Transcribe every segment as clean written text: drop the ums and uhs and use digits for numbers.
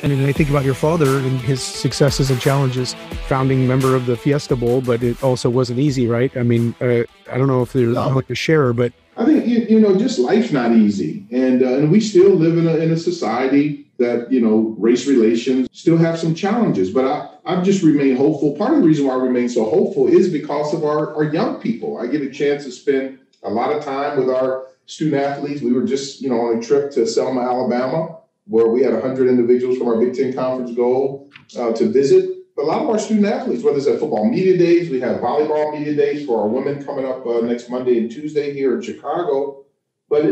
And I think about your father and his successes and challenges, founding member of the Fiesta Bowl, but it also wasn't easy, right? I mean, I don't know if there's like a share, but I think, just life's not easy. And we still live in a society that, race relations still have some challenges. But I've just remained hopeful. Part of the reason why I remain so hopeful is because of our young people. I get a chance to spend a lot of time with our student athletes. We were just, on a trip to Selma, Alabama, where we had 100 individuals from our Big Ten Conference go to visit. But a lot of our student athletes, whether it's at football media days, we have volleyball media days for our women coming up next Monday and Tuesday here in Chicago. But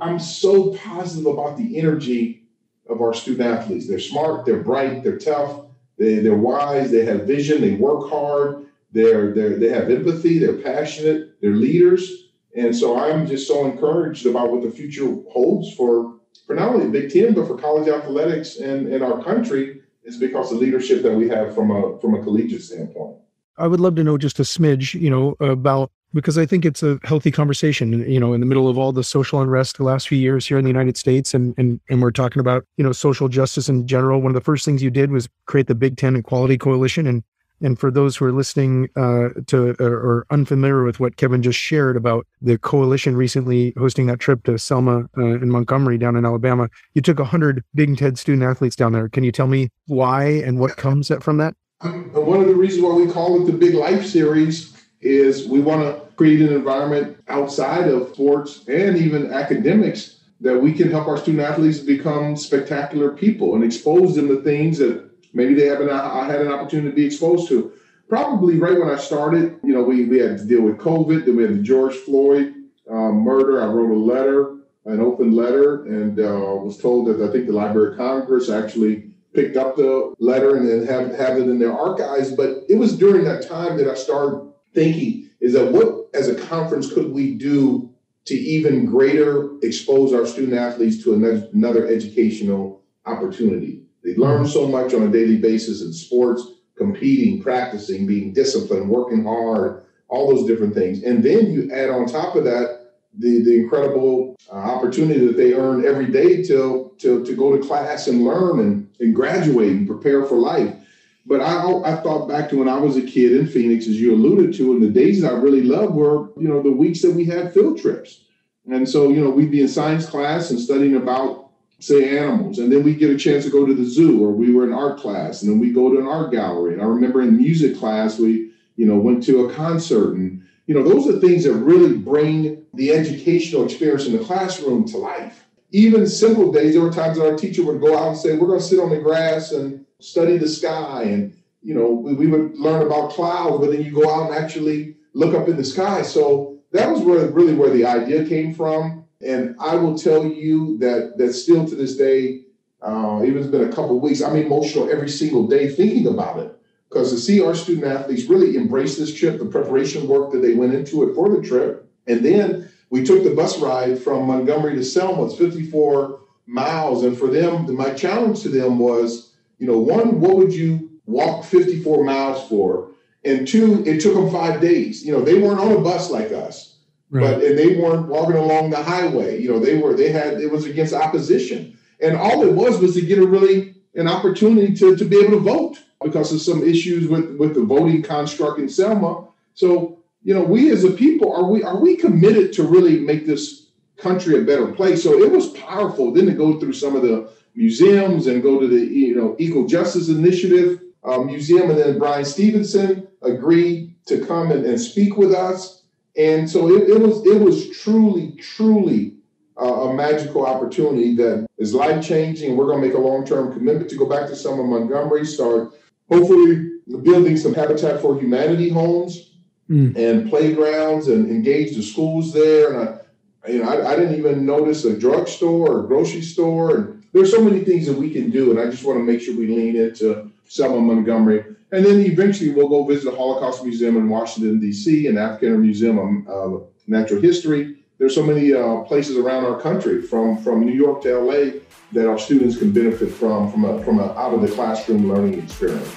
I'm so positive about the energy of our student athletes. They're smart, they're bright, they're tough, they're wise, they have vision, they work hard, they have empathy, they're passionate, they're leaders. And so I'm just so encouraged about what the future holds for not only Big Ten, but for college athletics and our country. Is because of the leadership that we have from a collegiate standpoint. I would love to know just a smidge, about, because I think it's a healthy conversation, in the middle of all the social unrest the last few years here in the United States. And we're talking about, social justice in general. One of the first things you did was create the Big Ten Equality Coalition. And for those who are listening or unfamiliar with what Kevin just shared about the coalition recently hosting that trip to Selma and Montgomery down in Alabama, you took 100 Big Ten student athletes down there. Can you tell me why and what comes from that? One of the reasons why we call it the Big Life Series is we want to create an environment outside of sports and even academics that we can help our student athletes become spectacular people and expose them to things that maybe they haven't had an opportunity to be exposed to. Probably right when I started, we had to deal with COVID, then we had the George Floyd murder. I wrote a letter, an open letter, and was told that I think the Library of Congress actually picked up the letter and then have it in their archives. But it was during that time that I started thinking, is that what as a conference could we do to even greater expose our student athletes to another educational opportunity? They learn so much on a daily basis in sports, competing, practicing, being disciplined, working hard, all those different things. And then you add on top of that the incredible opportunity that they earn every day to go to class and learn and graduate and prepare for life. But I thought back to when I was a kid in Phoenix, as you alluded to, and the days that I really loved were, the weeks that we had field trips. And so, we'd be in science class and studying about, say, animals. And then we get a chance to go to the zoo, or we were in art class, and then we go to an art gallery. And I remember in music class, we, went to a concert. And, those are things that really bring the educational experience in the classroom to life. Even simple days, there were times that our teacher would go out and say, we're going to sit on the grass and study the sky. And, we would learn about clouds, but then you go out and actually look up in the sky. So that was really where the idea came from. And I will tell you that still to this day, even it's been a couple of weeks, I'm emotional every single day thinking about it. Because to see our student athletes really embrace this trip, the preparation work that they went into it for the trip. And then we took the bus ride from Montgomery to Selma. It's 54 miles. And for them, my challenge to them was, one, what would you walk 54 miles for? And two, it took them 5 days. They weren't on a bus like us. Right. And they weren't walking along the highway. It was against opposition. And all it was to get an opportunity to be able to vote because of some issues with the voting construct in Selma. So, we as a people, are we committed to really make this country a better place? So it was powerful then to go through some of the museums and go to the, Equal Justice Initiative museum. And then Brian Stevenson agreed to come and speak with us. And so it was truly a magical opportunity that is life-changing. We're going to make a long-term commitment to go back to Selma Montgomery, start hopefully building some Habitat for Humanity homes and playgrounds and engage the schools there. And I didn't even notice a drugstore or grocery store. And there's so many things that we can do. And I just want to make sure we lean into Selma Montgomery. And then eventually we'll go visit the Holocaust Museum in Washington, D.C. and African Museum of Natural History. There's so many places around our country, from New York to L.A., that our students can benefit from out of the classroom learning experience.